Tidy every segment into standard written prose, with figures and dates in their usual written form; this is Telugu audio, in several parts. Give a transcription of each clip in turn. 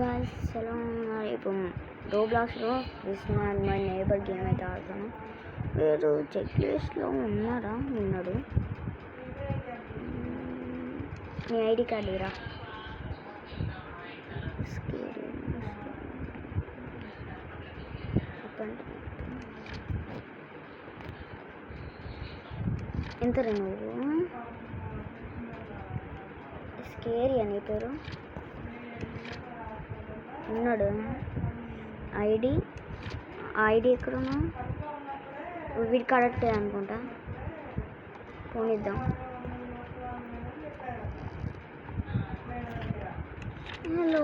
గాయ్స్ ఎలా ఉన్నారు? ఇప్పుడు రోబ్లాక్స్లో విస్మాన్ మై నేబర్ గేమ్ అయితే ఆడతాను. మీరు చెక్ లిస్ట్లో ఉన్నారా? ఉన్నాడు. మీ ఐడి కార్డు రా. ఎంత నువ్వు స్కేరీ అని పేరు ఉన్నాడు. ఐడి ఎక్కడున్నా? వీడి కరెక్టే అనుకుంటా. పోనిద్దాం. హలో,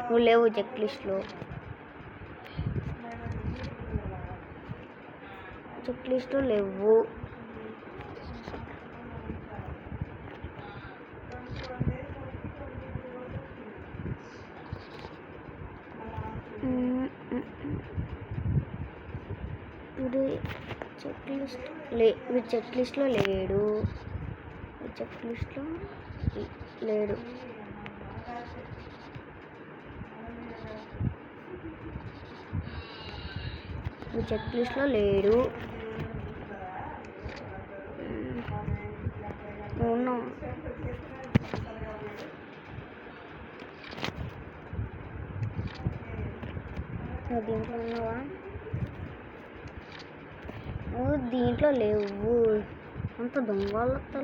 నువ్వు లేవు చెక్ లిస్ట్లో. లేవు. వీడు చెక్ లిస్ట్లో లేడు. చెక్ లిస్ట్లో లేడు. అవునా? దీంట్లో ఉన్నావా? దీంట్లో లేవు. అంత దొంగలతో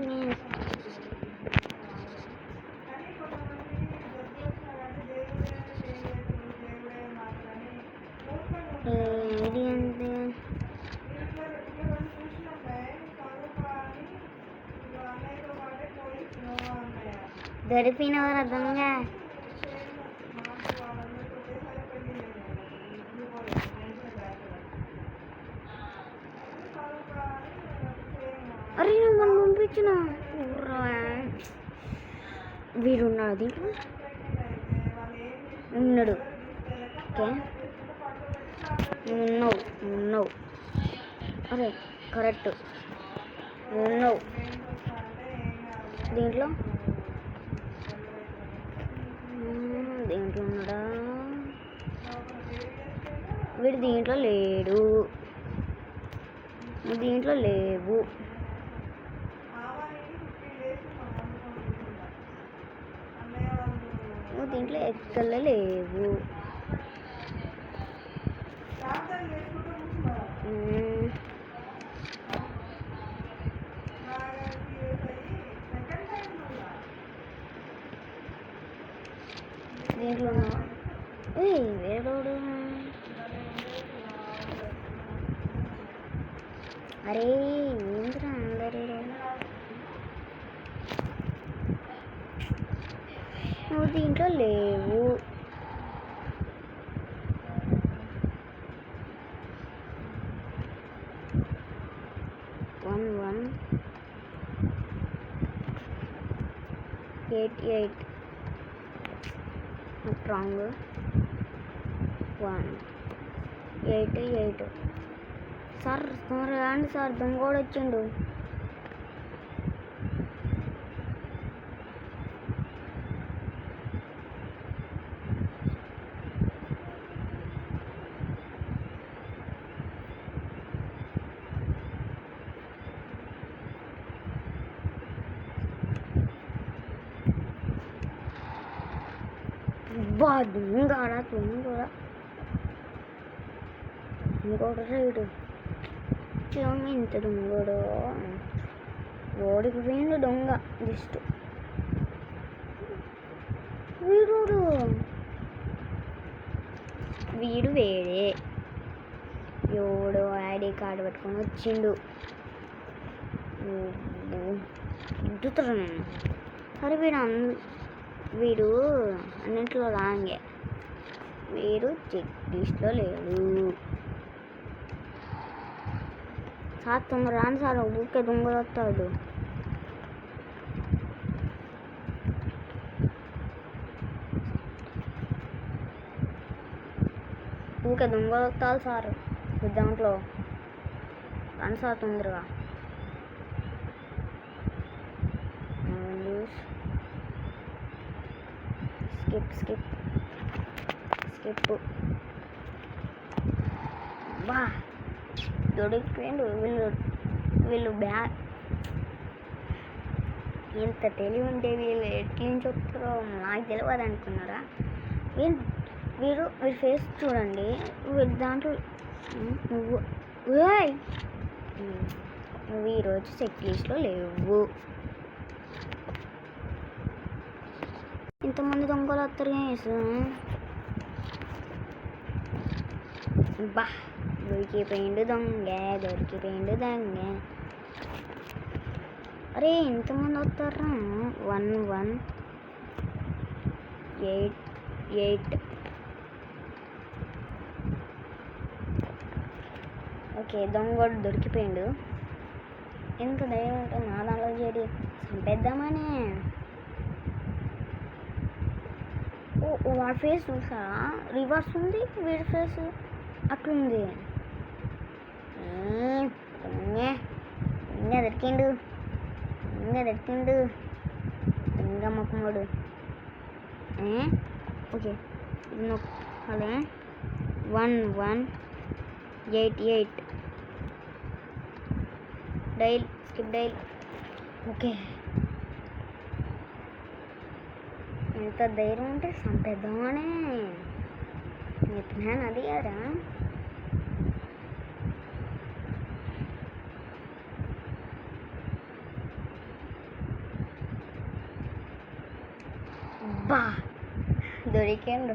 ఏది అంతే. దొరికినవారా దొంగ? అరే నువ్వు మనం పంపించిన వీడున్నాడు. దీంట్లో ఉన్నాడు. ఓకే, ఉన్నావు. అరే కరెక్ట్, ఉన్నావు దీంట్లో ఉన్నాడా? వీడు దీంట్లో లేడు. దీంట్లో లేవు. దీంట్లో ఎక్కడ లేవు. దీంట్లో వేరేడు. అరే ఏంద్రా అందరూ నువ్వు దీంట్లో లేవు. One 88 wrong. 188. సార్ తొందరగా రండి సార్, దొంగోడు వచ్చిండు. దొంగోడు రైడు ఇంత దొంగోడు. ఓడికి పోయిండు దొంగ. జస్ట్ వీడు వేడే ఎవడో ఐడి కార్డు పెట్టుకొని వచ్చిండు. ఇంటుతారు నేను. సరే వీడు అన్నింటిలో రాంగే. వీడు చెక్ లిస్ట్లో లేడు. సార్ తొందర రాని సార్, ఊరికే దొంగలు వస్తాడు. ఊరికే దొంగలు వస్తాడు సార్ దాంట్లో. రాని సార్ తొందరగా. skip skip. బా దొరికిపోయిండు. వీళ్ళు ఎంత తెలివి ఉంటే వీళ్ళు ఎట్ల నుంచి వస్తారో నాకు తెలియదు అనుకున్నారా? వీరు ఫేస్ చూడండి. దాంట్లో నువ్వు ఈరోజు చెక్ లిస్ట్లో లేవు. ఇంతమంది దొంగలు వస్తారు. బా దొరికిపోయిండు దొంగ. అరే ఎంతమంది వస్తారా? 118. ఓకే దొంగడు దొరికిపోయిండు. ఎంత ధైర్యం ఉంటే నా దాంట్లో చేరి చంపేద్దామని. వాడి ఫేస్ చూసారా? రివర్స్ ఉంది, వీడి ఫేస్ అట్లుంది. దొరికిండు ఇంకా మొక్కముడు. ఓకే ఇది నొక్కాలి. 1188 డైల్. Skip dial. ఓకే ఎంత ధైర్యం ఉంటే చంపేద్దామనే ప్లాన్ అది కదా. బా దొరికిండు.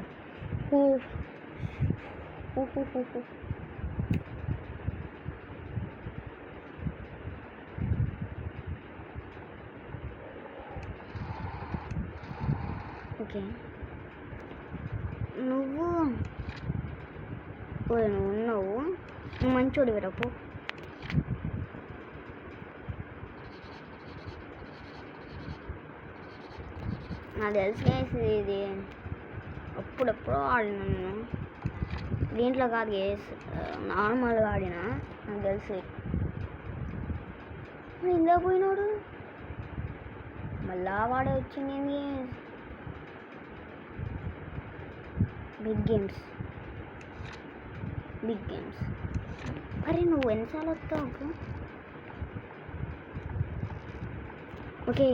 ఓకే నువ్వు ఉన్నావు, నువ్వు మంచోడు విరపు. నాకు తెలిసి ఇది అప్పుడెప్పుడో ఆడినాను. దీంట్లో కాదు గేస్, నార్మల్గా ఆడినా. నాకు తెలిసి ఇందా పోయినాడు. మళ్ళా వాడే వచ్చింది. Big games. అరే నువ్వు ఎన్నిసార్లు వస్తావు? ఓకే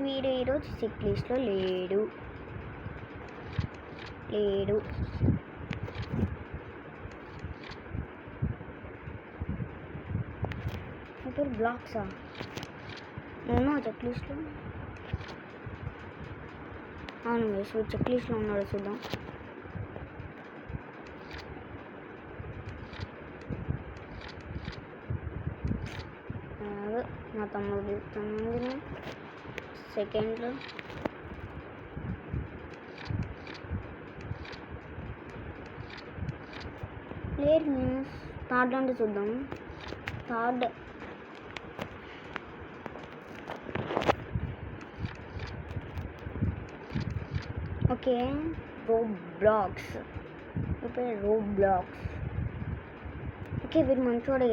వీడు ఈరోజు చెక్ లిస్ట్లో లేడు. ఇప్పుడు బ్లాక్సా? నేను చెక్ లిస్ట్లో. అవును వేసు చెక్ లిస్ట్లో ఉన్నాడు. చూద్దాం. మా తమ్ముడు 9 సెకండ్లు. ప్లేయర్ మీన్స్ థర్డ్ అంటే చూద్దాం. Third okay Roblox. ఇప్పుడు రోబ్లాక్స్. ఓకే వీడు మంచోడే.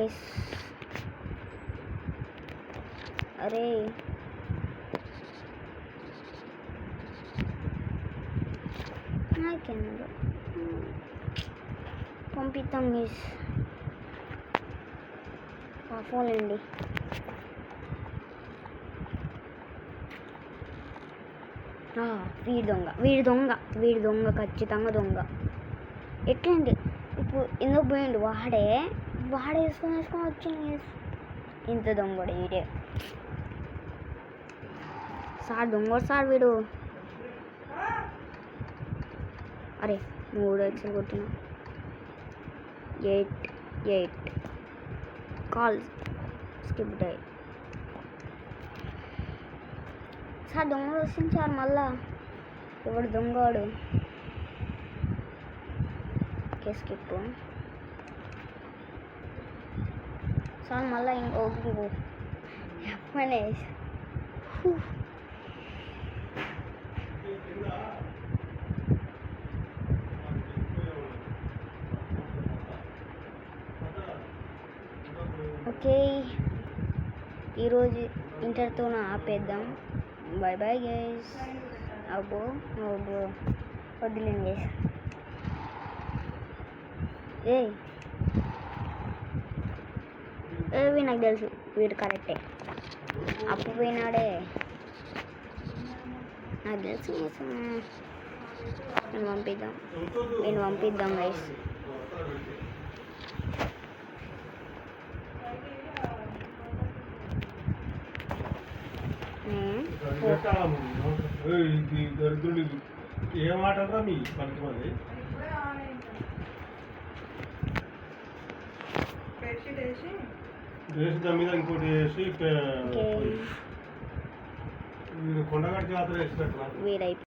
అరే నాకెందు పంపిస్తాం మిస్ ఫోన్లండి. వీడి దొంగ ఖచ్చితంగా దొంగ. ఎట్లండి ఇప్పుడు ఎందుకు పోయిండు? వాడే వేసుకొని వచ్చింది. ఇంత దొంగడు వీడే. సార్ దొంగడు సార్ వీడు. అరే 3 ఎక్స్ఎల్ కొట్టిన. 8 కాల్. Skip die. సార్ దొంగడు వస్తుంది సార్. మళ్ళా ఎవడు దొంగడు? Okay skip. సార్ మళ్ళా ఇంకొకటి చెప్పనే. ఓకే ఈరోజు ఇంటర్తో ఆపేద్దాం. Bye bye guys. అబ్బో అబ్బో వదిలేండి. ఏవి నాకు తెలుసు వీడు కరెక్టే. అప్పు పోయినాడే నాకు తెలుసు. నేను పంపిద్దాం గైస్. దరిద్రుడు ఏమాటరా మీ పనికి మంది వేసి దాని మీద ఇంకోటి వేసి కొండగట్టు జాతర వేసినట్టు వీడైపోయి